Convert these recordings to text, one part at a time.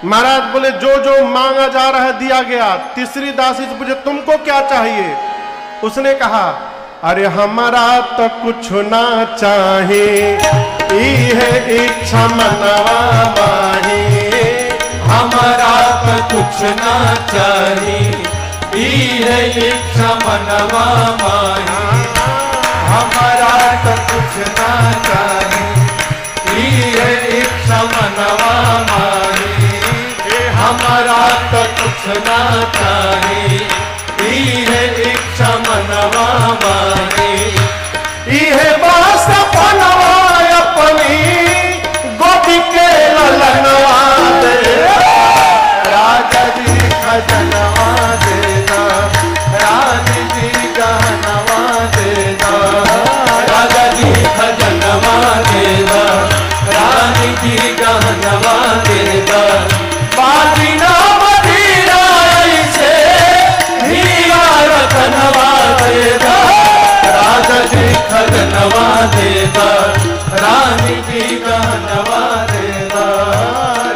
महाराज बोले जो जो मांगा जा रहा है दिया गया। तीसरी दासी से पूछे तुमको क्या चाहिए? उसने कहा अरे हमारा तो कुछ ना चाहे, है इच्छा मनवा माही। हमारा तो कुछ ना चाहे, है इच्छा मनवा माही। हमारा तो कुछ ना चाहे, है इच्छा मनवा माही। हमारा तो कुछ ना चाहे, है इच्छा मनवा माही। इहे बास पनवा अपनी गोदी के ललनवा दे। राजा जी खजनवा देना, रानी जी गहनवा देना। राजा जी खजनवा देना, रानी जी गहनवा देना। बाजी ना मदीरा ऐसे हीरा रतनवा देना। राजा जी खजनवा देना, रानी जी गहनवा देना।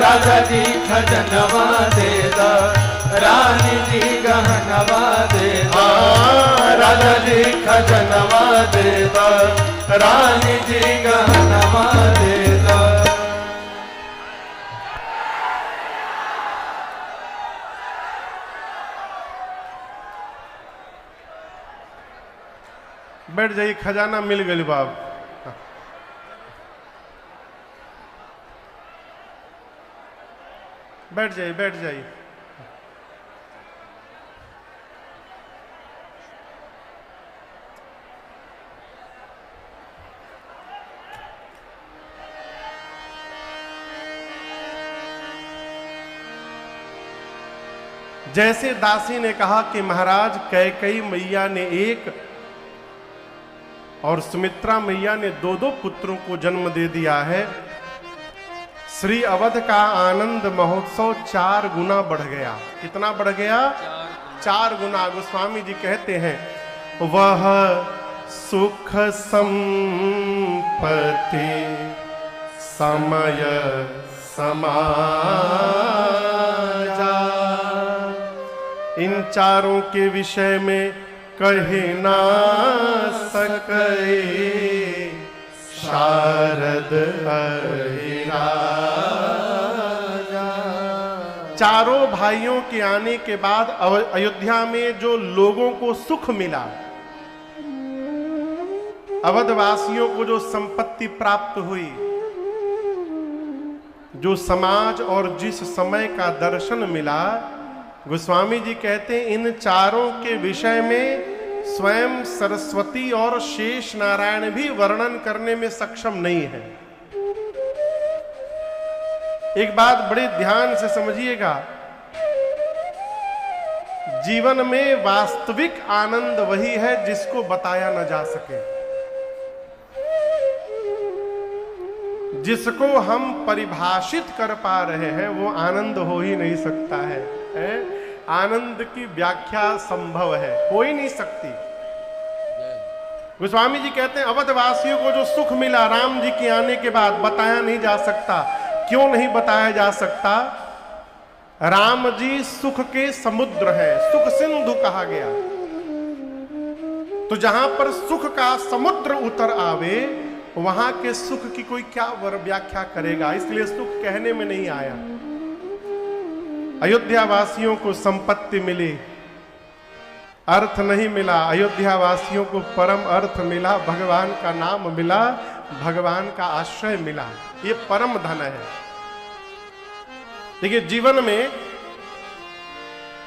राजा जी खजनवा देना, रानी जी गहनवा देना। राजा जी खजनवा देना, रानी जी गहनवा देना। बैठ जाइए, खजाना मिल गई बाब। बैठ जाइए बैठ जाइए। जैसे दासी ने कहा कि महाराज कैकेयी मैया ने एक और सुमित्रा मैया ने दो दो पुत्रों को जन्म दे दिया है, श्री अवध का आनंद महोत्सव 4 गुना बढ़ गया। कितना बढ़ गया? 4 गुना। गोस्वामी जी कहते हैं वह सुख संपत्ति समय समाजा। इन चारों के विषय में कह ना सके शारद अहिराजा। चारों भाइयों के आने के बाद अयोध्या में जो लोगों को सुख मिला, अवधवासियों को जो संपत्ति प्राप्त हुई, जो समाज और जिस समय का दर्शन मिला, गोस्वामी जी कहते हैं इन चारों के विषय में स्वयं सरस्वती और शेष नारायण भी वर्णन करने में सक्षम नहीं है। एक बात बड़े ध्यान से समझिएगा, जीवन में वास्तविक आनंद वही है जिसको बताया न जा सके, जिसको हम परिभाषित कर पा रहे हैं वो आनंद हो ही नहीं सकता है। आनंद की व्याख्या संभव है, हो ही नहीं सकती। गोस्वामी जी कहते हैं अवधवासियों को जो सुख मिला राम जी के आने के बाद बताया नहीं जा सकता। क्यों नहीं बताया जा सकता? राम जी सुख के समुद्र है, सुख सिंधु कहा गया। तो जहां पर सुख का समुद्र उतर आवे वहां के सुख की कोई क्या व्याख्या करेगा, इसलिए सुख कहने में नहीं आया। अयोध्या वासियों को संपत्ति मिली, अर्थ नहीं मिला। अयोध्या वासियों को परम अर्थ मिला, भगवान का नाम मिला, भगवान का आश्रय मिला। ये परम धन है। देखिए जीवन में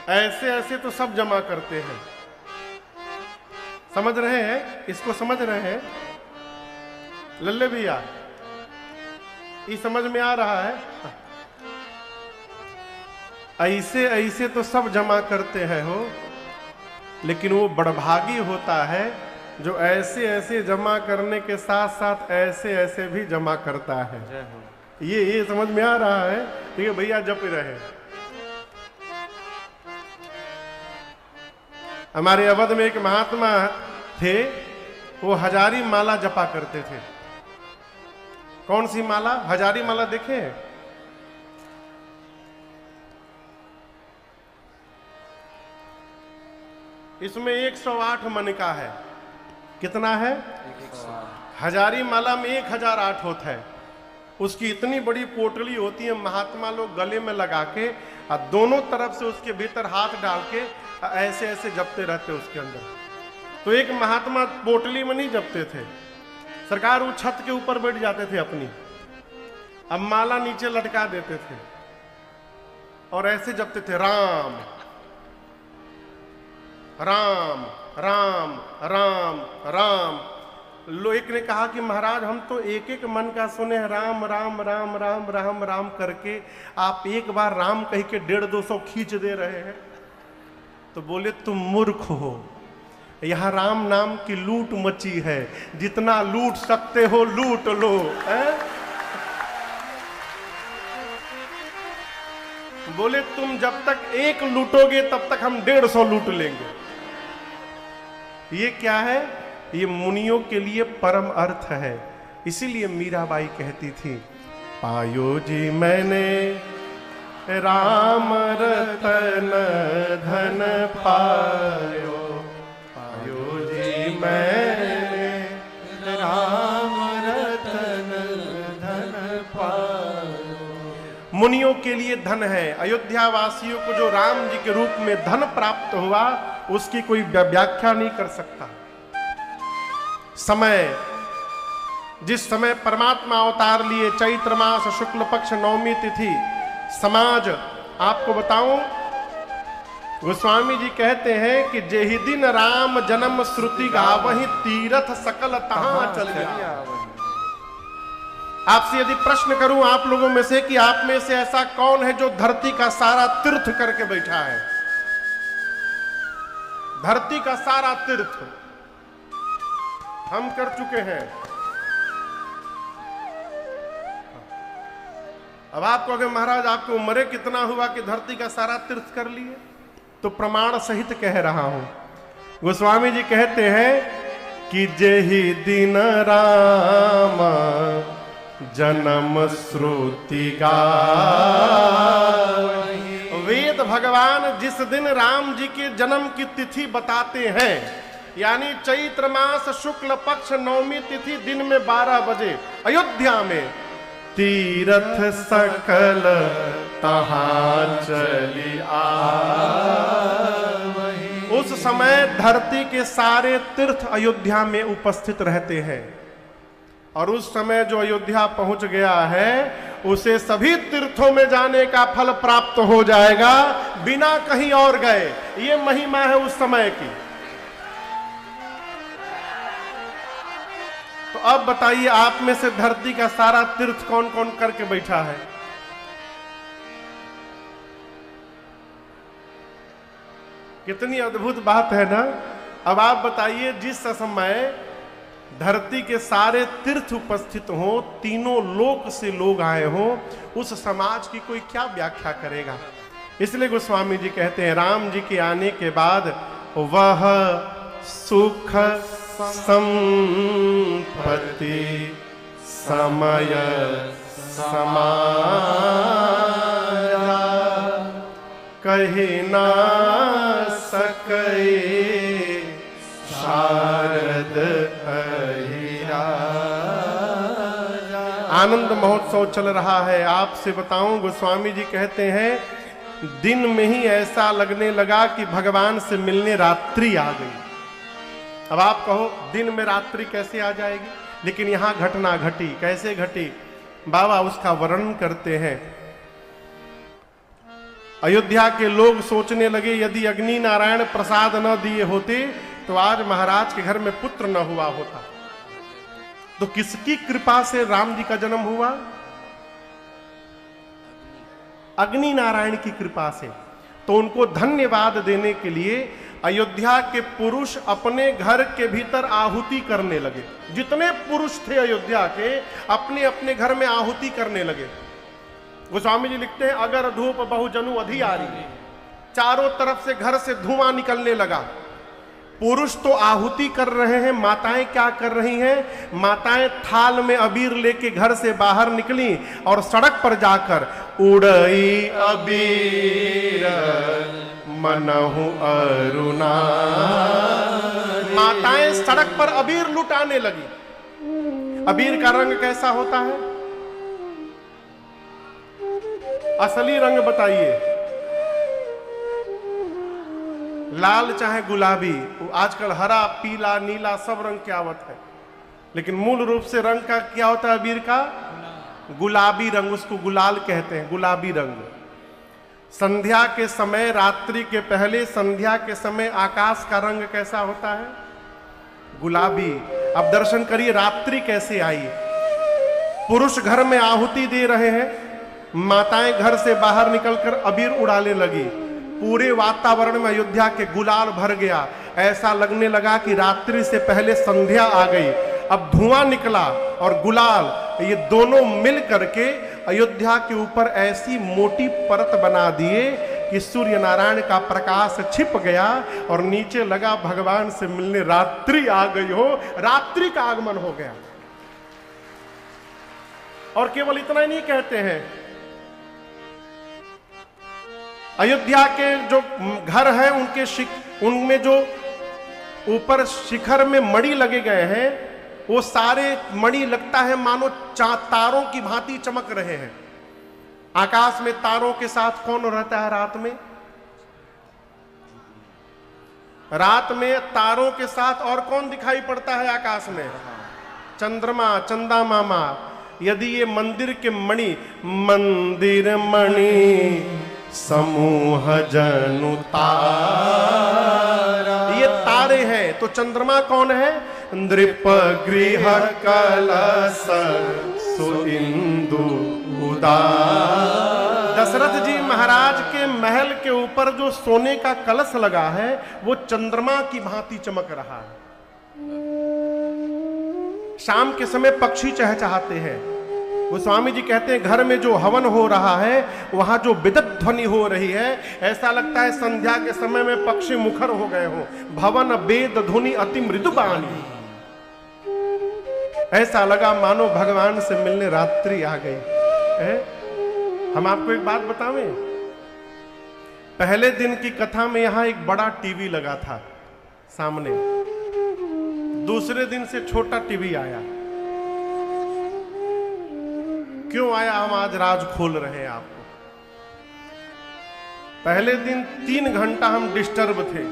ऐसे ऐसे तो सब जमा करते हैं, समझ रहे हैं? इसको समझ रहे हैं लल्ले भैया? ये समझ में आ रहा है? ऐसे ऐसे तो सब जमा करते हैं हो, लेकिन वो बड़भागी होता है जो ऐसे ऐसे जमा करने के साथ साथ ऐसे ऐसे भी जमा करता है। ये समझ में आ रहा है? ठीक है भैया, जप रहे। हमारे अवध में एक महात्मा थे, वो हजारी माला जपा करते थे। कौन सी माला? हजारी माला देखे? इसमें 108 मन का है। कितना है? हजारी माला में 1008 होता है। उसकी इतनी बड़ी पोटली होती है, महात्मा लोग गले में लगा के और दोनों तरफ से उसके भीतर हाथ डाल के ऐसे ऐसे जपते रहते उसके अंदर। तो एक महात्मा पोटली में नहीं जपते थे सरकार, वो छत के ऊपर बैठ जाते थे अपनी, अब माला नीचे लटका देते थे और ऐसे जपते थे, राम राम राम राम राम। एक ने कहा कि महाराज हम तो एक एक मन का सुने हैं, राम राम राम राम राम राम करके, आप एक बार राम कह के 150-200 खींच दे रहे हैं। तो बोले तुम मूर्ख हो, यहां राम नाम की लूट मची है, जितना लूट सकते हो लूट लो। बोले तुम जब तक एक लूटोगे तब तक हम 150 लूट लेंगे। ये क्या है? ये मुनियों के लिए परम अर्थ है। इसीलिए मीराबाई कहती थी, पायो जी मैंने राम रतन धन पायो, पायो जी मैंने राम रतन धन पायो। मुनियों के लिए धन है। अयोध्या वासियों को जो राम जी के रूप में धन प्राप्त हुआ उसकी कोई व्याख्या नहीं कर सकता। समय, जिस समय परमात्मा अवतार लिए, चैत्र मास शुक्ल पक्ष नवमी तिथि, समाज, आपको बताऊं गोस्वामी जी कहते हैं कि जेहि दिन राम जन्म श्रुति गावहि, तीरथ सकल तहां चल गया। आपसे यदि प्रश्न करूं आप लोगों में से कि आप में से ऐसा कौन है जो धरती का सारा तीर्थ करके बैठा है? धरती का सारा तीर्थ हम कर चुके हैं। अब आपको अगर महाराज आपको उम्र कितना हुआ कि धरती का सारा तीर्थ कर लिए, तो प्रमाण सहित कह रहा हूं। गोस्वामी जी कहते हैं कि जेहि दिन राम जन्म श्रुति गावहि। वेद भगवान जिस दिन राम जी के जन्म की तिथि बताते हैं, यानी चैत्र मास शुक्ल पक्ष नवमी तिथि दिन में 12 बजे अयोध्या में, तीरथ सकल तहां चली आवहि। उस समय धरती के सारे तीर्थ अयोध्या में उपस्थित रहते हैं और उस समय जो अयोध्या पहुंच गया है उसे सभी तीर्थों में जाने का फल प्राप्त हो जाएगा बिना कहीं और गए। ये महिमा है उस समय की। तो अब बताइए आप में से धरती का सारा तीर्थ कौन कौन करके बैठा है? कितनी अद्भुत बात है ना। अब आप बताइए जिस समय धरती के सारे तीर्थ उपस्थित हो, तीनों लोक से लोग आए हो, उस समाज की कोई क्या व्याख्या करेगा? इसलिए गोस्वामी जी कहते हैं राम जी के आने के बाद वह सुख संपत्ति समय समाया, कहे ना सके शारद आनंद महोत्सव चल रहा है। आपसे बताऊं गोस्वामी जी कहते हैं दिन में ही ऐसा लगने लगा कि भगवान से मिलने रात्रि आ गई। अब आप कहो दिन में रात्रि कैसे आ जाएगी, लेकिन यहां घटना घटी। कैसे घटी बाबा उसका वर्णन करते हैं। अयोध्या के लोग सोचने लगे यदि अग्नि नारायण प्रसाद न दिए होते तो आज महाराज के घर में पुत्र न हुआ होता। तो किसकी कृपा से राम जी का जन्म हुआ? अग्नि नारायण की कृपा से। तो उनको धन्यवाद देने के लिए अयोध्या के पुरुष अपने घर के भीतर आहुति करने लगे। जितने पुरुष थे अयोध्या के अपने अपने घर में आहुति करने लगे। गोस्वामी जी लिखते हैं अगर धूप बहुजनु अधियारी, चारों तरफ से घर से धुआं निकलने लगा। पुरुष तो आहुति कर रहे हैं, माताएं क्या कर रही हैं? माताएं थाल में अबीर लेके घर से बाहर निकली और सड़क पर जाकर उड़ई अबीर मनहु अरुणा। माताएं सड़क पर अबीर लुटाने लगी। अबीर का रंग कैसा होता है? असली रंग बताइए। लाल चाहे गुलाबी, आजकल हरा पीला नीला सब रंग की आवत है, लेकिन मूल रूप से रंग का क्या होता है? अबीर का गुलाबी रंग, उसको गुलाल कहते हैं, गुलाबी रंग। संध्या के समय, रात्रि के पहले संध्या के समय आकाश का रंग कैसा होता है? गुलाबी। अब दर्शन करिए रात्रि कैसे आई। पुरुष घर में आहुति दे रहे हैं, माताएं घर से बाहर निकलकर अबीर उड़ाने लगी। पूरे वातावरण में अयोध्या के गुलाल भर गया। ऐसा लगने लगा कि रात्रि से पहले संध्या आ गई। अब धुआं निकला और गुलाल, ये दोनों मिल करके अयोध्या के ऊपर ऐसी मोटी परत बना दिए कि सूर्य नारायण का प्रकाश छिप गया और नीचे लगा भगवान से मिलने। रात्रि आ गई हो, रात्रि का आगमन हो गया। और केवल इतना ही नहीं कहते हैं, अयोध्या के जो घर हैं उनमें जो ऊपर शिखर में मणि लगे गए हैं, वो सारे मणि लगता है मानो तारों की भांति चमक रहे हैं। आकाश में तारों के साथ कौन रहता है रात में? रात में तारों के साथ और कौन दिखाई पड़ता है आकाश में? चंद्रमा, चंदा मामा। यदि ये मंदिर के मणि, मंदिर मणि समूह जनु तारा, ये तारे हैं, तो चंद्रमा कौन है? नृप गृह कलश सुइंदु उदार। दशरथ जी महाराज के महल के ऊपर जो सोने का कलश लगा है वो चंद्रमा की भांति चमक रहा है। शाम के समय पक्षी चहचहाते हैं। वो स्वामी जी कहते हैं घर में जो हवन हो रहा है वहां जो विद्युत ध्वनि हो रही है, ऐसा लगता है संध्या के समय में पक्षी मुखर हो गए हो। भवन वेद ध्वनि अति मृदुबानी। ऐसा लगा मानो भगवान से मिलने रात्रि आ गई। हम आपको एक बात बतावें, पहले दिन की कथा में यहां एक बड़ा टीवी लगा था सामने, दूसरे दिन से छोटा टीवी आया। क्यों आया? हम आज राज खोल रहे हैं आपको। पहले दिन 3 घंटा हम डिस्टर्ब थे।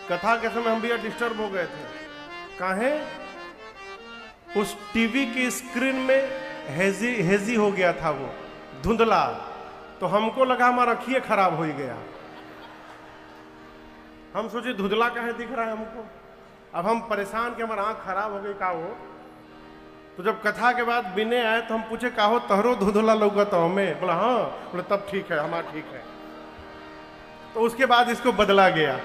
कथा के समय हम भी डिस्टर्ब हो गए थे। काहे? उस टीवी की स्क्रीन में हेजी हो गया था, वो धुंधला। तो हमको लगा हमारा आँखिए खराब हो गया। हम सोचे धुंधला काहे दिख रहा है हमको। अब हम परेशान कि हमारा आँख खराब हो गई का हो। तो जब कथा के बाद बिने आए तो हम पूछे का हो तहरो धुंधला लौकत हो हमें? बोला हाँ। बोले तब ठीक है, हमारा ठीक है। तो उसके बाद इसको बदला गया।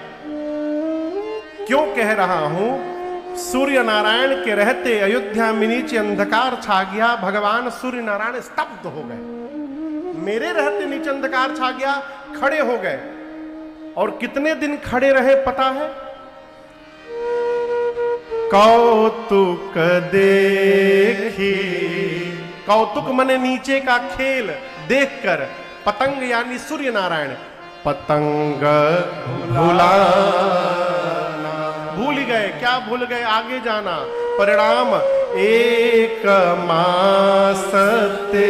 क्यों कह रहा हूं? सूर्य नारायण के रहते अयोध्या में नीचे अंधकार छा गया। भगवान सूर्य नारायण स्तब्ध हो गए। मेरे रहते नीचे अंधकार छा गया, खड़े हो गए। और कितने दिन खड़े रहे पता है? कौतुक देखी, कौतुक मने नीचे का खेल देखकर पतंग यानी सूर्य नारायण पतंग भूल गए। क्या भूल गए? आगे जाना। परिणाम एक मास ते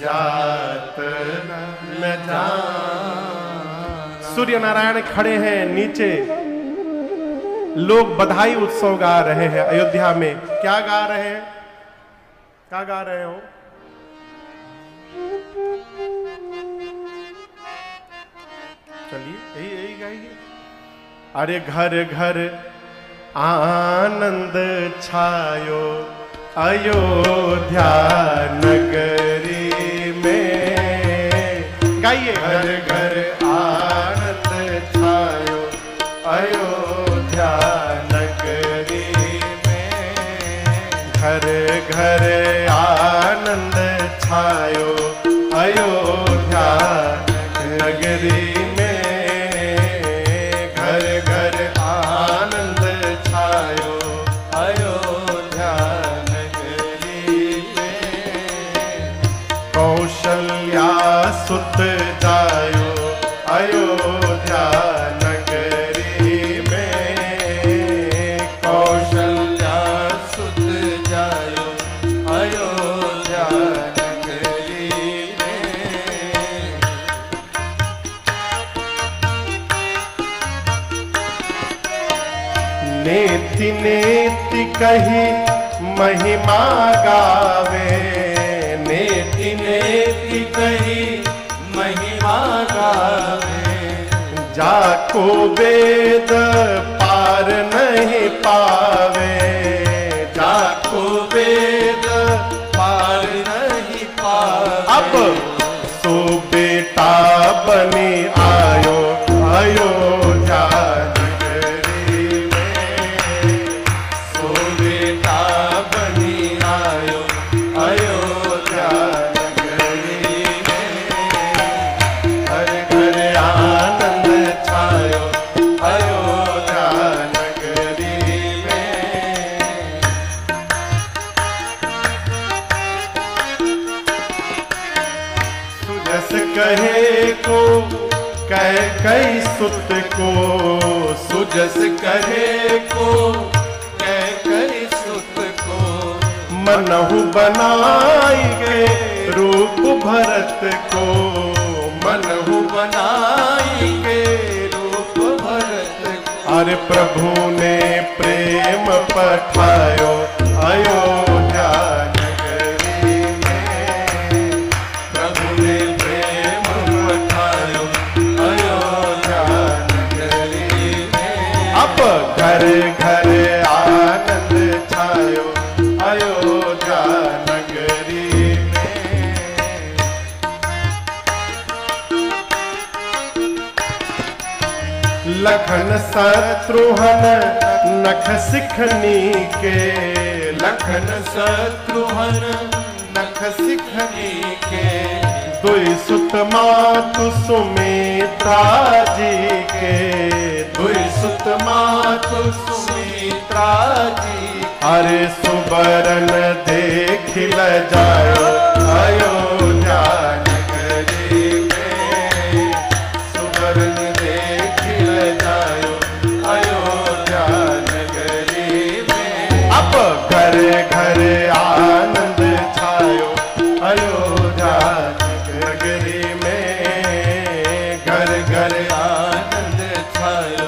जात न जान। सूर्य नारायण खड़े हैं नीचे। लोग बधाई उत्सव गा रहे हैं अयोध्या में। क्या गा रहे हैं? क्या गा रहे हो? चलिए यही गाइए। अरे घर घर आनंद छायो अयोध्या नगरी में। गाइए। घर घर आनंद छायो अयोध्या नगरी में। घर घर आनंद छायो अयोध्या नगरी में। घर घर आनंद छायो अयोध्या नगरी में। कौशल्या सुत जायो अयोध्या नगरी में। कौशल्या सुत जायो अयोध्या नगरी में। नेति नेति कही महिमा गावे, नेति नेति कही महिमा गावे। जाको वेद पार नहीं पावे, जाको वेद पार नहीं पावे। अब सो बेटा बनी आयो अयोध्या नगरी में। सो बेटा बनी आयो अयोध्या नगरी में। हर घर आनंद छायो अयोध्या नगरी में। सुजस कहे को कह कई सुत को, सुजस कहे को कह कई सुत को। मनहु बनाई के रूप भरत को, मनहु बनाई के रूप भरत को। अरे प्रभु ने प्रेम पठायो अयोध्या नगरी में। प्रभु ने प्रेम पठायो अयोध्या नगरी में। अब घर घर आनंद छायो अयोध्या नगरी में। लखन शत्रुघ्न नख सिखनी के, लखन शत्रुघ्न नख सिखनी के। दुई सुत मातु सुमित्रा जी के, दुई सुत मातु सुमित्रा जी। अरे सुबरन देख ल जायो अयोध्या नगरी में। सुबरन देख ल जायो अयोध्या नगरी में। अब घर घर आनंद छायो अयोध्या नगरी में। घर घर आनंद छायो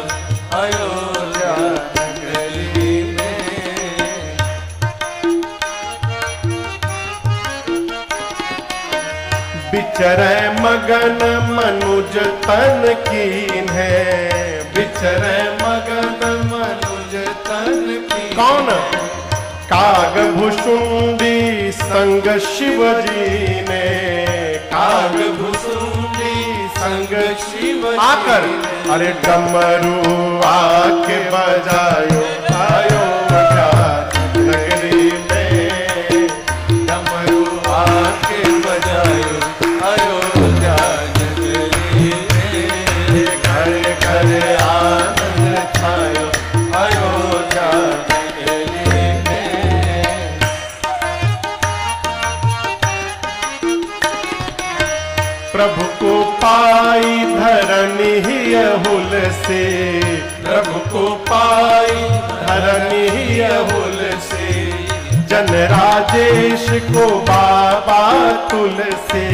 अयोध्या नगरी में। बिचरै मगन मनुज तन कीन है। बिचरै मगन मनुज तन की। कौन? काग भुषुंडी संग शिव जी ने, काग भुसुंडी संग शिव जी आकर ने। अरे डमरू आके बजायो अयोध्या नगरी में। डमरू आके बजायो अयोध्या नगरी में। घर घर आनंद छायो अयोध्या नगरी में। प्रभु को पाई धरनी ही अहुल से, प्रभु को पाई धरनी ही अहुल से। जन राजेश को बाबा तुलसी,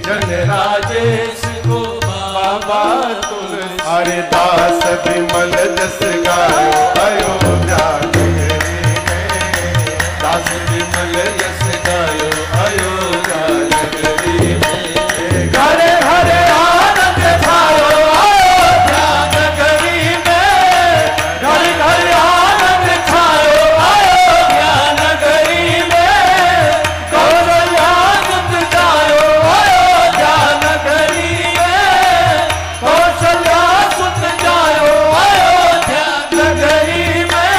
जन राजेश को बाबा तुलसी। अरे दास विमल जस गायो अयोध्या नगरी में। दास विमल जस गायो अयोध्या नगरी में। घरे घरे आनंद छायो अयोध्या नगरी में। घर घर आनंद छायो अयोध्या नगरी में। कौशल्या सुत जायो अयोध्या नगरी में। कौशल्या सुत जायो अयोध्या नगरी में।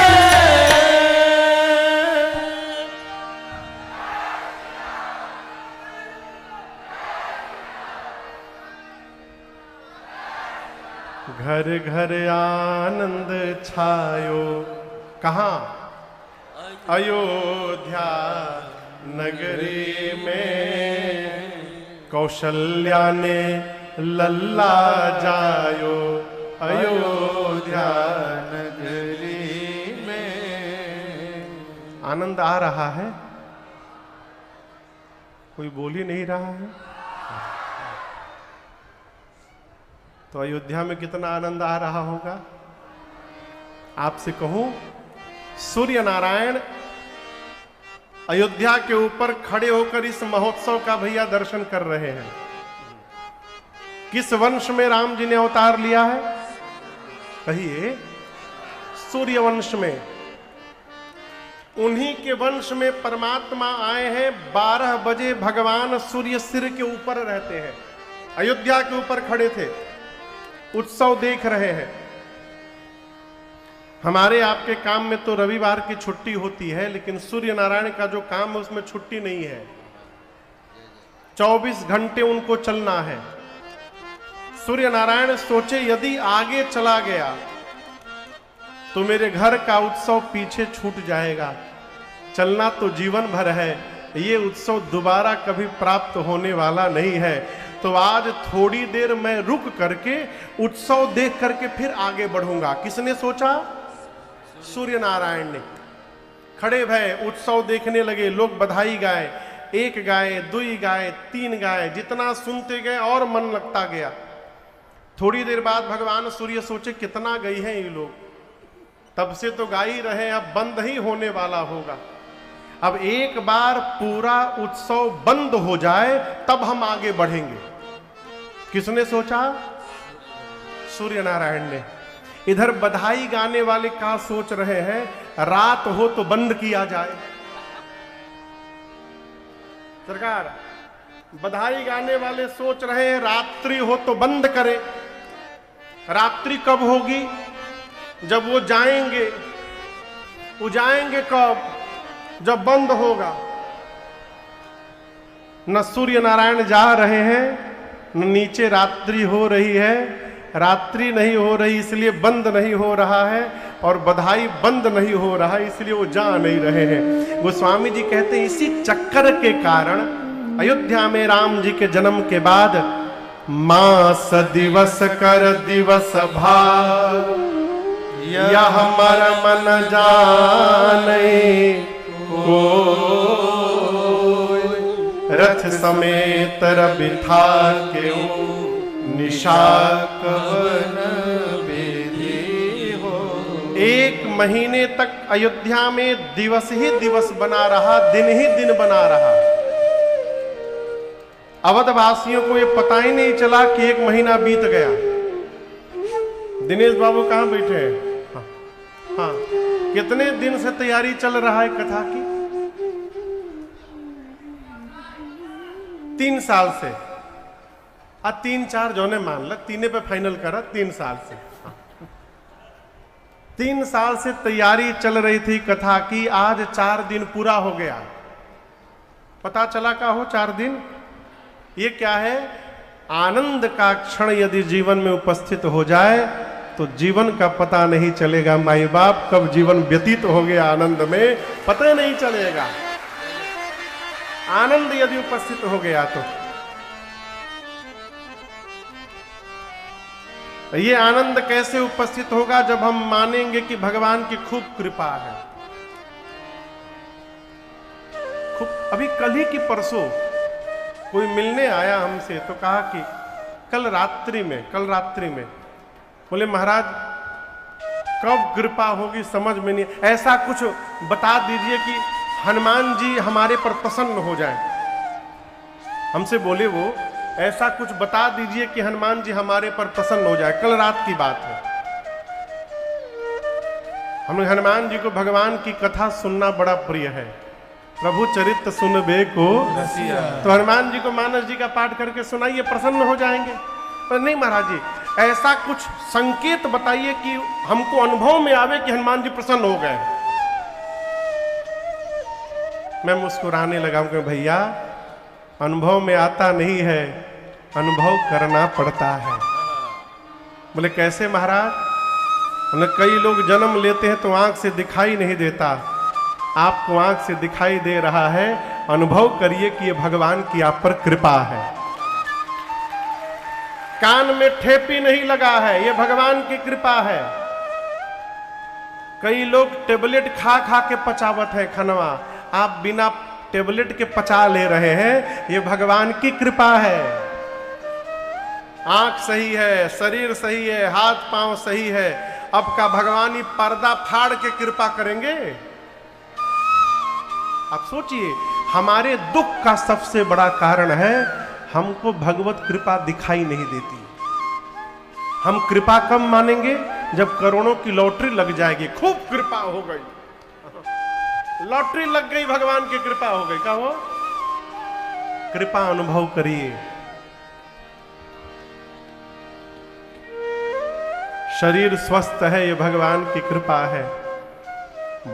घर घर आनंद छायो। कहाँ? अयोध्या नगरी में। कौशल्या ने लल्ला जायो अयोध्या नगरी में। आनंद आ रहा है? कोई बोल ही नहीं रहा है। तो अयोध्या में कितना आनंद आ रहा होगा। आपसे कहूं, सूर्य नारायण अयोध्या के ऊपर खड़े होकर इस महोत्सव का भैया दर्शन कर रहे हैं। किस वंश में राम जी ने अवतार लिया है? कहिए। सूर्य वंश में। उन्हीं के वंश में परमात्मा आए हैं। 12 बजे भगवान सूर्य सिर के ऊपर रहते हैं। अयोध्या के ऊपर खड़े थे, उत्सव देख रहे हैं। हमारे आपके काम में तो रविवार की छुट्टी होती है, लेकिन सूर्य नारायण का जो काम है उसमें छुट्टी नहीं है। 24 घंटे उनको चलना है। सूर्य नारायण सोचे यदि आगे चला गया तो मेरे घर का उत्सव पीछे छूट जाएगा। चलना तो जीवन भर है, ये उत्सव दोबारा कभी प्राप्त होने वाला नहीं है। तो आज थोड़ी देर मैं रुक करके उत्सव देख करके फिर आगे बढ़ूंगा। किसने सोचा? सूर्य नारायण ने। खड़े भय उत्सव देखने लगे। लोग बधाई गाए, 1 गाए, 2 गाए, 3 गाए। जितना सुनते गए और मन लगता गया। थोड़ी देर बाद भगवान सूर्य सोचे कितना गई हैं ये लोग, तब से तो गा ही रहे, अब बंद ही होने वाला होगा। अब एक बार पूरा उत्सव बंद हो जाए तब हम आगे बढ़ेंगे। किसने सोचा? सूर्य नारायण ने। इधर बधाई गाने वाले क्या सोच रहे हैं? रात हो तो बंद किया जाए। सरकार, बधाई गाने वाले सोच रहे हैं रात्रि हो तो बंद करें। रात्रि कब होगी? जब वो जाएंगे। वो जाएंगे कब? जब बंद होगा। न सूर्य नारायण जा रहे हैं, न नीचे रात्रि हो रही है। रात्रि नहीं हो रही इसलिए बंद नहीं हो रहा है, और बधाई बंद नहीं हो रहा इसलिए वो जा नहीं रहे हैं। गोस्वामी जी कहते हैं इसी चक्कर के कारण अयोध्या में राम जी के जन्म के बाद मास दिवस कर दिवस भाग, यह मर्म न जाने को, रथ समेत बिठा के निशाकवन विधि हो। 1 महीने तक अयोध्या में दिवस ही दिवस बना रहा, दिन ही दिन बना रहा। अवधवासियों को ये पता ही नहीं चला कि 1 महीना बीत गया। दिनेश बाबू कहां बैठे हैं? हाँ, कितने दिन से तैयारी चल रहा है कथा की? 3 साल से। 3-4 जोने मान ला, 3 पे फाइनल करा। 3 साल से। 3 साल से तैयारी चल रही थी कथा की। आज 4 दिन पूरा हो गया। पता चला का हो 4 दिन? ये क्या है? आनंद का क्षण यदि जीवन में उपस्थित हो जाए तो जीवन का पता नहीं चलेगा। माई बाप कब जीवन व्यतीत हो गया आनंद में पता नहीं चलेगा। आनंद यदि उपस्थित हो गया तो ये आनंद कैसे उपस्थित होगा? जब हम मानेंगे कि भगवान की खूब कृपा है। खूब। अभी कल ही की परसों कोई मिलने आया हमसे, तो कहा कि कल रात्रि में बोले महाराज कब कृपा होगी समझ में नहीं, ऐसा कुछ बता दीजिए कि हनुमान जी हमारे पर प्रसन्न हो जाएं। हमसे बोले वो, ऐसा कुछ बता दीजिए कि हनुमान जी हमारे पर प्रसन्न हो जाए। कल रात की बात है। हमें हनुमान जी को भगवान की कथा सुनना बड़ा प्रिय है। प्रभु चरित्र सुनबे को रसिया। तो हनुमान जी को मानस जी का पाठ करके सुनाइए, प्रसन्न हो जाएंगे। पर नहीं महाराज जी, ऐसा कुछ संकेत बताइए कि हमको अनुभव में आवे कि हनुमान जी प्रसन्न हो गए। मैं मुस्कुराने लगा कि भैया अनुभव में आता नहीं है, अनुभव करना पड़ता है। बोले कैसे महाराज? बोले कई लोग जन्म लेते हैं तो आंख से दिखाई नहीं देता, आपको आंख से दिखाई दे रहा है। अनुभव करिए कि ये भगवान की आप पर कृपा है। कान में ठेपी नहीं लगा है, ये भगवान की कृपा है। कई लोग टेबलेट खा खा के पचावत है खनवा, आप बिना टेबलेट के पचा ले रहे हैं, ये भगवान की कृपा है। आंख सही है, शरीर सही है, हाथ पांव सही है, अब का भगवान ही पर्दा फाड़ के कृपा करेंगे। आप सोचिए, हमारे दुख का सबसे बड़ा कारण है हमको भगवत कृपा दिखाई नहीं देती। हम कृपा कब मानेंगे? जब करोड़ों की लॉटरी लग जाएगी, खूब कृपा हो गई, लॉटरी लग गई, भगवान की कृपा हो गई। क्या हो? कृपा अनुभव करिए। शरीर स्वस्थ है, ये भगवान की कृपा है।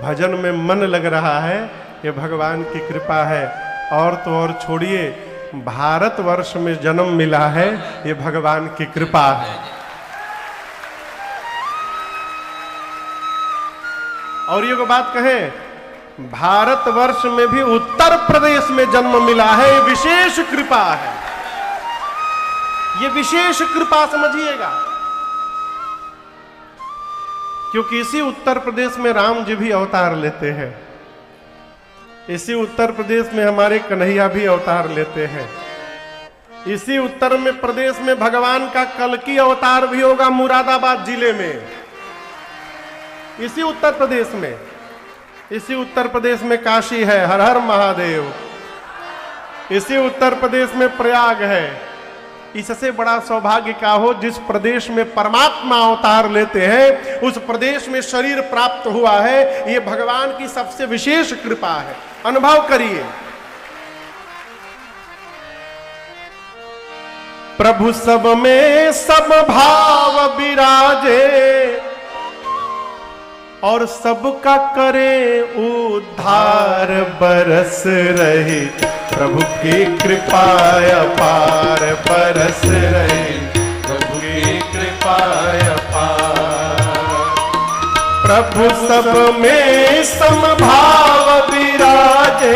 भजन में मन लग रहा है, ये भगवान की कृपा है। और तो और छोड़िए, भारतवर्ष में जन्म मिला है, ये भगवान की कृपा है। और ये बात कहें, भारतवर्ष में भी उत्तर प्रदेश में जन्म मिला है, ये विशेष कृपा है। ये विशेष कृपा समझिएगा, क्योंकि इसी उत्तर प्रदेश में राम जी भी अवतार लेते हैं, इसी उत्तर प्रदेश में हमारे कन्हैया भी अवतार लेते हैं, इसी उत्तर में प्रदेश में भगवान का कल्कि अवतार भी होगा मुरादाबाद जिले में। इसी उत्तर प्रदेश में, इसी उत्तर प्रदेश में काशी है, हर हर महादेव। इसी उत्तर प्रदेश में प्रयाग है। इससे बड़ा सौभाग्य क्या हो, जिस प्रदेश में परमात्मा अवतार लेते हैं, उस प्रदेश में शरीर प्राप्त हुआ है। ये भगवान की सबसे विशेष कृपा है, अनुभव करिए। प्रभु सब में सब भाव विराजे, और सबका करे उद्धार, बरस रहे प्रभु की कृपा अपार, बरस रहे प्रभु की कृपा अपार। प्रभु सब में समभाव विराजे,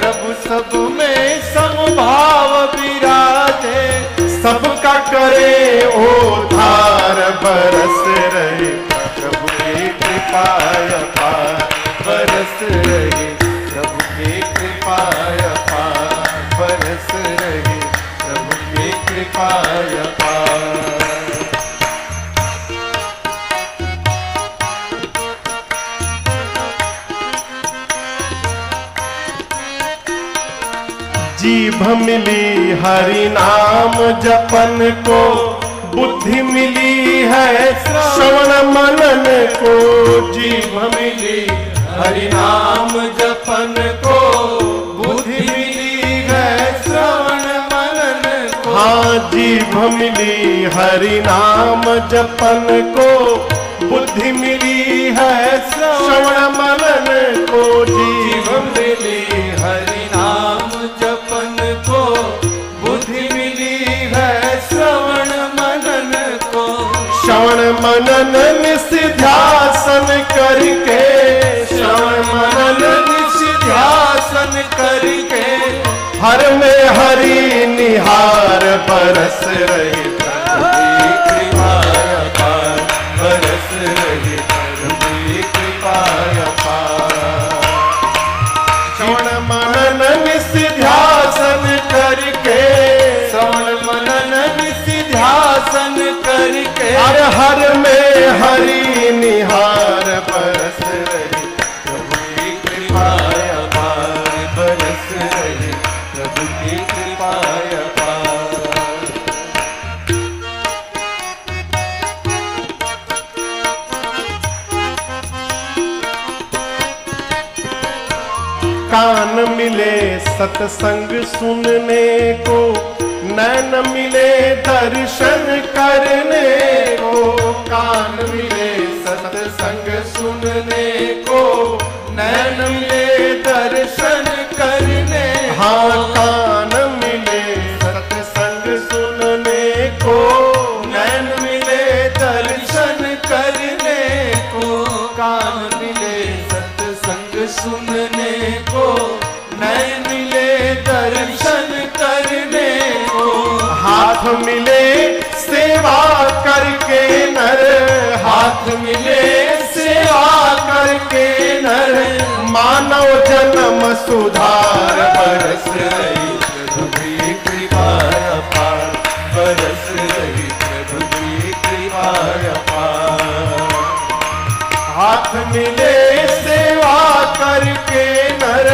प्रभु सब में समभाव विराजे, सबका करे उद्धार, बरस रहे प्रभु की कृपा अपार, बरस रहे प्रभु की कृपा अपार, बरस रहे प्रभु की कृपा अपार। जीभ मिली हरि नाम जपन को, बुद्धि मिली है श्रवण मनन को। जीभ मिली हरि नाम जपन को, बुद्धि मिली है श्रवण मनन को। हाँ, जीभ मिली हरि नाम जपन को, बुद्धि मिली है श्रवण मनन को। जीभ मिली हरि नाम जपन को, बुद्धि मिली है श्रवण मनन को। श्रवण मनन निस्ध्यासन करके, श्रवण मनन निस्ध्यासन करके, हर में हरि निहार, बरस रहे प्रभु की कृपा अपार, बरस रहे प्रभु की कृपा अपार। श्रवण मनन निस्ध्यासन करके, श्रवण मनन निस्ध्यासन करके, हर में हरि निहार, बरस रहे प्रभु की कृपा अपार, बरस रहे प्रभु की कृपा अपार। कान मिले सत्संग सुनने को, नैन मिले दर्शन करने को। कान मिले सत्संग सुनने को, नैन मिले दर्शन करने। हाँ, कान मिले सत्संग सुनने को, नैन मिले दर्शन करने को। कान मिले सत्संग सुनने को, नैन मिले दर्शन करने को। हाथ मिले सुधार बरस रही प्रभु की कृपा अपार, बरस रही प्रभु की कृपा अपार। हाथ मिले सेवा करके नर,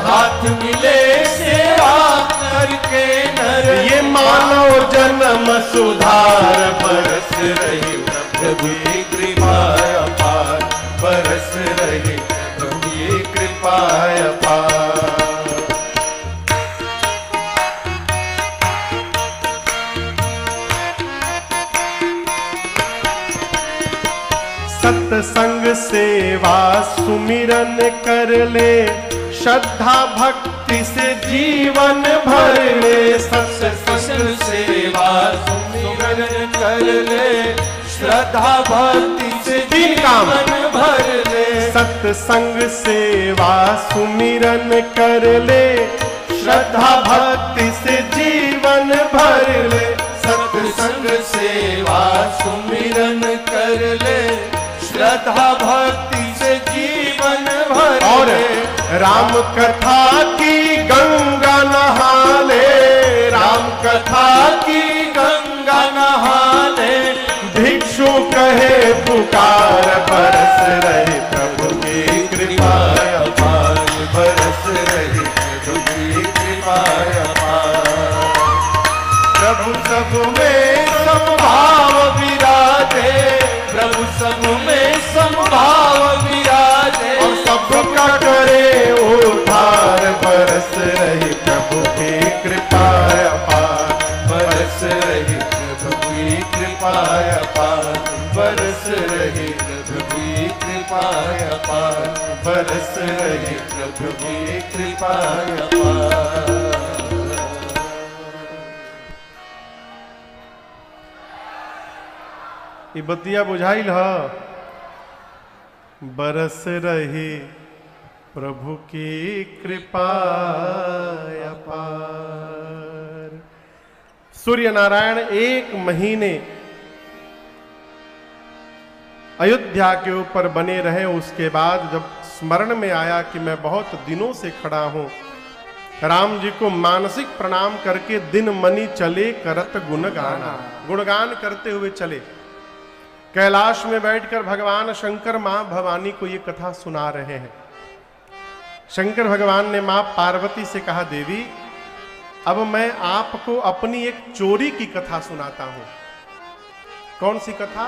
हाथ मिले सेवा करके नर, ये मानव जन्म सुधार बरस रही प्रभु की कृपा अपार, बरस रही प्रभु की कृपा अपार। सत्संग सेवा सुमिरन कर ले, श्रद्धा भक्ति से जीवन भर ले। सत्संग सेवा सुमिरन कर ले, श्रद्धा भक्ति से जीवन भर ले। सत्संग सेवा सुमिरन कर ले, श्रद्धा भक्ति से जीवन भर ले। सत्संग सेवा सुमिरन कर ले, श्रद्धा भक्ति से जीवन भर और ले। राम कथा की गंगा नहा ले, राम कथा की गंगा नहा ले। भिक्षु कहे पुकार, बरस रही प्रभु की कृपा अपार, बरस रही प्रभु की कृपा अपार। प्रभु सब में समभाव विराजे, प्रभु सब में समभाव विराजे। और सबका करे उद्धार, बरस रही प्रभु की कृपा अपार, बरस रही प्रभु की कृपा अपार, बरस रही प्रभु की कृपा अपार, बरस रही प्रभु की कृपा अपार। ये बतिया बुझाइल ह, बरस रही प्रभु की कृपा अपार। सूर्य नारायण 1 महीने अयोध्या के ऊपर बने रहे। उसके बाद जब स्मरण में आया कि मैं बहुत दिनों से खड़ा हूं, राम जी को मानसिक प्रणाम करके दिन मनी चले करत गुणगाना, गुणगान करते हुए चले। कैलाश में बैठकर भगवान शंकर मां भवानी को ये कथा सुना रहे हैं। शंकर भगवान ने मां पार्वती से कहा, देवी अब मैं आपको अपनी एक चोरी की कथा सुनाता हूं। कौन सी कथा?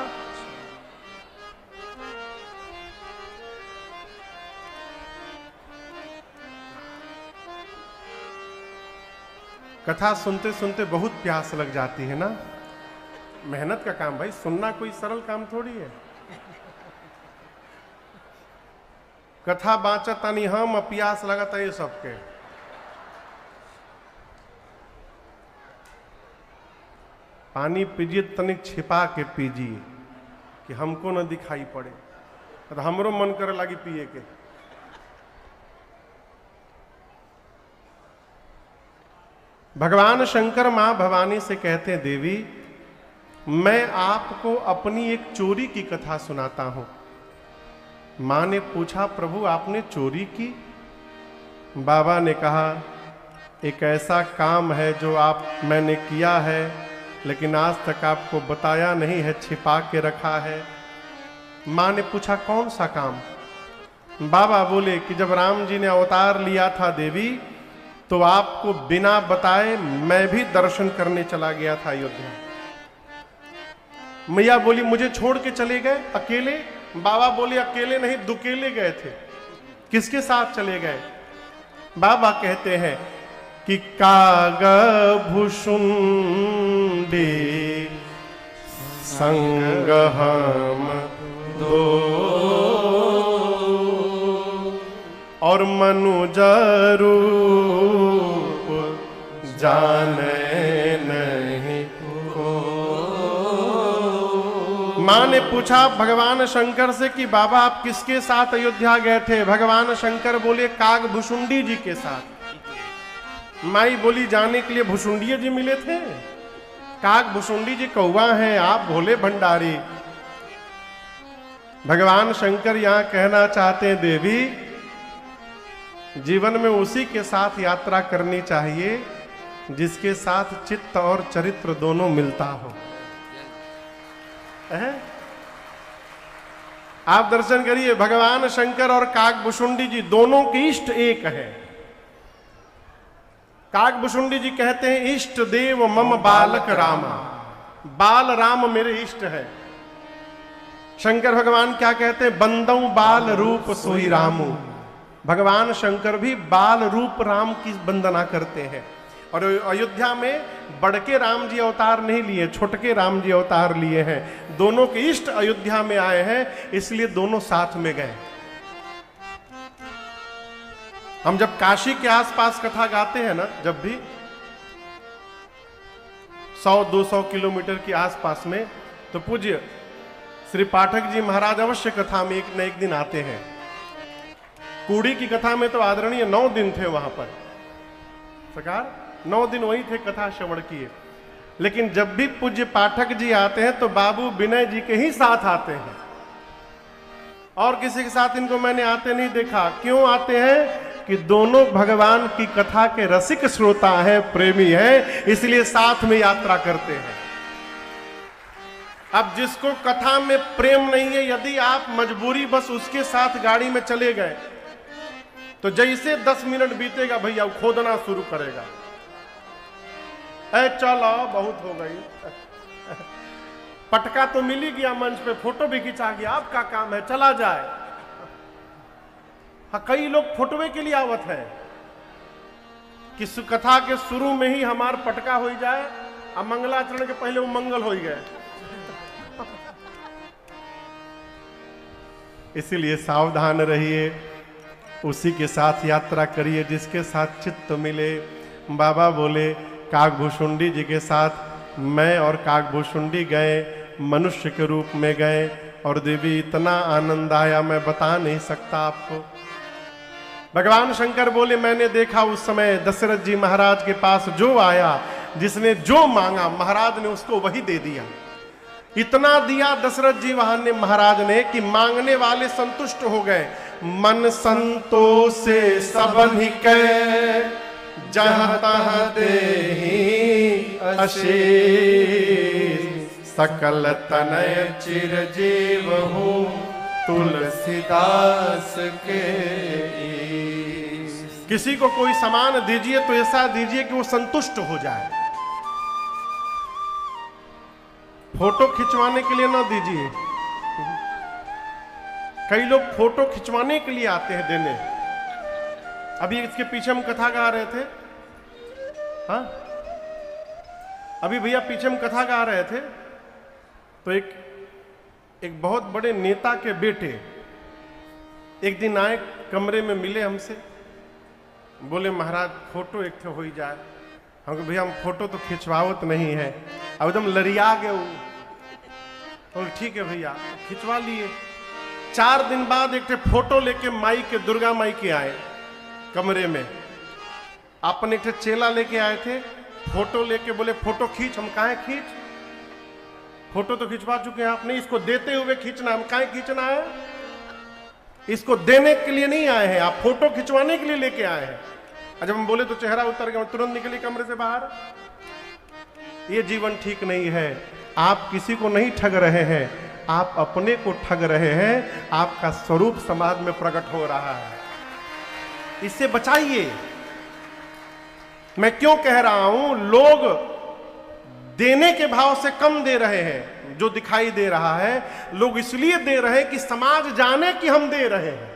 कथा सुनते सुनते बहुत प्यास लग जाती है ना। मेहनत का काम भाई, सुनना कोई सरल काम थोड़ी है। कथा बाँचा तनी हम, प्यास लगता ये सबके। पानी पीजिए तनिक छिपा के पीजिए कि हमको न दिखाई पड़े, तो हमरो मन करे लगी पिए के। भगवान शंकर मां भवानी से कहते हैं, देवी मैं आपको अपनी एक चोरी की कथा सुनाता हूं। मां ने पूछा, प्रभु आपने चोरी की? बाबा ने कहा, एक ऐसा काम है जो मैंने किया है, लेकिन आज तक आपको बताया नहीं है, छिपा के रखा है। मां ने पूछा, कौन सा काम? बाबा बोले कि जब राम जी ने अवतार लिया था देवी, तो आपको बिना बताए मैं भी दर्शन करने चला गया था अयोध्या। मैया बोली, मुझे छोड़ के चले गए अकेले? बाबा बोले, अकेले नहीं, दुकेले गए थे। किसके साथ चले गए? बाबा कहते हैं कि काग भुषुंडी संग हम दो, और मनुज रूप जाने नहीं को। मां ने पूछा भगवान शंकर से कि बाबा आप किसके साथ अयोध्या गए थे? भगवान शंकर बोले, काग भुषुंडी जी के साथ। माई बोली, जाने के लिए भुषुंडी जी मिले थे? काग भुषुंडी जी कौवा हैं, आप भोले भंडारी। भगवान शंकर यहां कहना चाहते हैं, देवी जीवन में उसी के साथ यात्रा करनी चाहिए जिसके साथ चित्त और चरित्र दोनों मिलता हो। आप दर्शन करिए, भगवान शंकर और काकभुशुंडी जी दोनों के इष्ट एक है। काकभुशुंडी जी कहते हैं, इष्ट देव मम बालक रामा, बाल राम मेरे इष्ट है। शंकर भगवान क्या कहते हैं, बंदौ बाल रूप सोई रामू। भगवान शंकर भी बाल रूप राम की वंदना करते हैं। और अयोध्या में बड़के राम जी अवतार नहीं लिए, छोटके राम जी अवतार लिए हैं। दोनों के इष्ट अयोध्या में आए हैं, इसलिए दोनों साथ में गए। हम जब काशी के आसपास कथा गाते हैं ना, जब भी 100-200 किलोमीटर के आसपास में, तो पूज्य श्री पाठक जी महाराज अवश्य कथा में एक न एक दिन आते हैं। कूड़ी की कथा में तो आदरणीय 9 दिन थे वहां पर, सरकार 9 दिन वही थे, कथा श्रवण किए। लेकिन जब भी पूज्य पाठक जी आते हैं तो बाबू विनय जी के ही साथ आते हैं, और किसी के साथ इनको मैंने आते नहीं देखा। क्यों आते हैं? कि दोनों भगवान की कथा के रसिक श्रोता हैं, प्रेमी हैं, इसलिए साथ में यात्रा करते हैं। अब जिसको कथा में प्रेम नहीं है, यदि आप मजबूरी बस उसके साथ गाड़ी में चले गए तो जैसे 10 मिनट बीतेगा भैया खोदना शुरू करेगा। चलो बहुत हो गई, पटका तो मिल ही गया, मंच पे फोटो भी खिंचा गया, आपका काम है चला जाए। हाँ, कई लोग फोटोवे के लिए आवत है कि कथा के शुरू में ही हमार पटका हो जाए, अब मंगलाचरण के पहले वो मंगल हो गए। इसीलिए सावधान रहिए, उसी के साथ यात्रा करिए जिसके साथ चित्त मिले। बाबा बोले काकभुशुंडी जी के साथ मैं और काकभुशुंडी गए, मनुष्य के रूप में गए, और देवी इतना आनंद आया मैं बता नहीं सकता आपको। भगवान शंकर बोले मैंने देखा उस समय दशरथ जी महाराज के पास जो आया, जिसने जो मांगा महाराज ने उसको वही दे दिया। इतना दिया दशरथ जी वहां ने महाराज ने कि मांगने वाले संतुष्ट हो गए। मन संतोष से सबन ही कै, जहाँ तहाँ देहि आशीष, सकल तनय चिरजीव हूँ तुलसीदास के। किसी को कोई सामान दीजिए तो ऐसा दीजिए कि वो संतुष्ट हो जाए। फोटो खिंचवाने के लिए ना दीजिए। कई लोग फोटो खिंचवाने के लिए आते हैं देने। अभी इसके पीछे हम कथा गा रहे थे, हाँ अभी भैया पीछे हम कथा गा रहे थे, तो एक बहुत बड़े नेता के बेटे एक दिन आए, कमरे में मिले हमसे, बोले महाराज फोटो एक तो हो ही जाए। हम कहे भैया हम फोटो तो खिंचवावत नहीं है। अब एकदम लरिया गए वो, बोले ठीक है भैया खिंचवा लिए। 4 दिन बाद एक फोटो लेके माई के, दुर्गा माई के आए कमरे में। अपने एक चेला लेके आए थे, फोटो लेके बोले फोटो खींच। हम कहा खींच, फोटो तो खिंचवा चुके हैं आपने, इसको देते हुए खींचना। हम कहा खींचना है, इसको देने के लिए नहीं आए हैं, आप फोटो खिंचवाने के लिए लेके आए हैं। जब हम बोले तो चेहरा उतर गया, तुरंत निकली कमरे से बाहर। ये जीवन ठीक नहीं है। आप किसी को नहीं ठग रहे हैं, आप अपने को ठग रहे हैं। आपका स्वरूप समाज में प्रकट हो रहा है, इससे बचाइए। मैं क्यों कह रहा हूं, लोग देने के भाव से कम दे रहे हैं। जो दिखाई दे रहा है लोग इसलिए दे रहे हैं कि समाज जाने कि हम दे रहे हैं।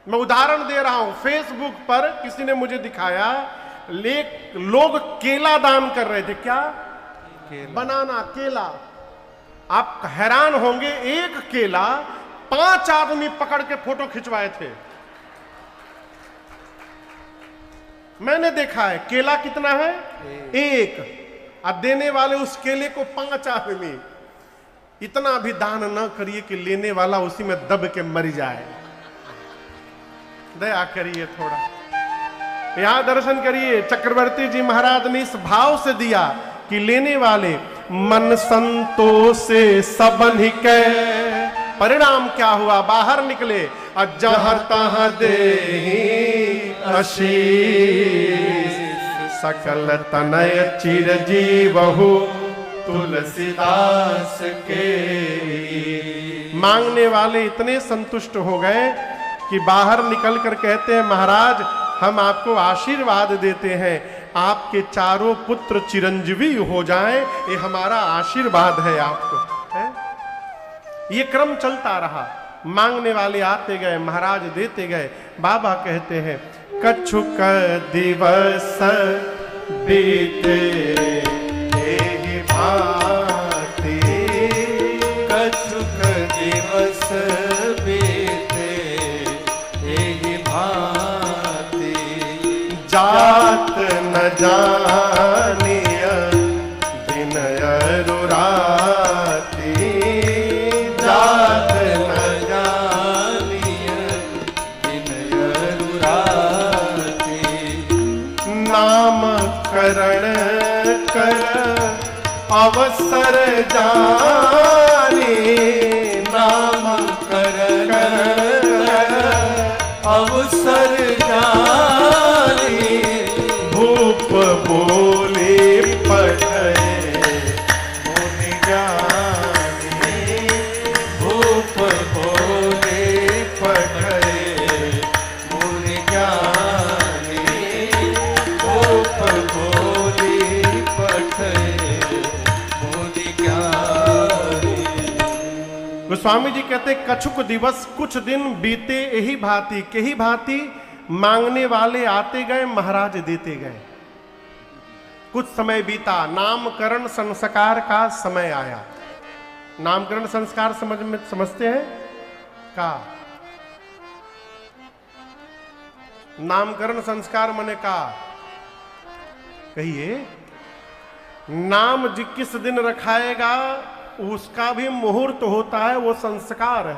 मैं उदाहरण दे रहा हूं, फेसबुक पर किसी ने मुझे दिखाया, लोग केला दान कर रहे थे। क्या? बनाना, केला। आप हैरान होंगे, एक केला 5 आदमी पकड़ के फोटो खिंचवाए थे। मैंने देखा है। केला कितना है? एक। अब देने वाले उस केले को 5 आदमी। इतना भी दान न करिए कि लेने वाला उसी में दब के मर जाए। दया करिए थोड़ा। यहां दर्शन करिए, चक्रवर्ती जी महाराज ने इस भाव से दिया कि लेने वाले मन संतोष से सबन ही कह। परिणाम क्या हुआ? बाहर निकले और जहां तहां देहि आशीष सकल तनय चिरजीवहु तुलसीदास के। मांगने वाले इतने संतुष्ट हो गए कि बाहर निकल कर कहते हैं महाराज हम आपको आशीर्वाद देते हैं, आपके चारों पुत्र चिरंजीवी हो जाएं, ये हमारा आशीर्वाद है आपको है? ये क्रम चलता रहा। मांगने वाले आते गए, महाराज देते गए। बाबा कहते हैं कछुक दिवस बीते एहि भांति, कछुक दिवस बीते एहि भांति, जात न जानिय दिन अरुराति, जात न जानिय दिन अरुराति, नाम करण कर अवसर जानी, नाम करण अवसर जानी, भूप बोले पठे मुनि ज्ञानी, भूप बोले पठे मुनि ज्ञानी, भूप बोले पठे मुनि ज्ञानी। गोस्वामी जी कहते कछुक दिवस कुछ दिन बीते यही भांति केही भांति, मांगने वाले आते गए महाराज देते गए। कुछ समय बीता, नामकरण संस्कार का समय आया। नामकरण संस्कार समझते हैं का? नामकरण संस्कार माने का कहिए? नाम किस दिन रखाएगा उसका भी मुहूर्त होता है, वो संस्कार है।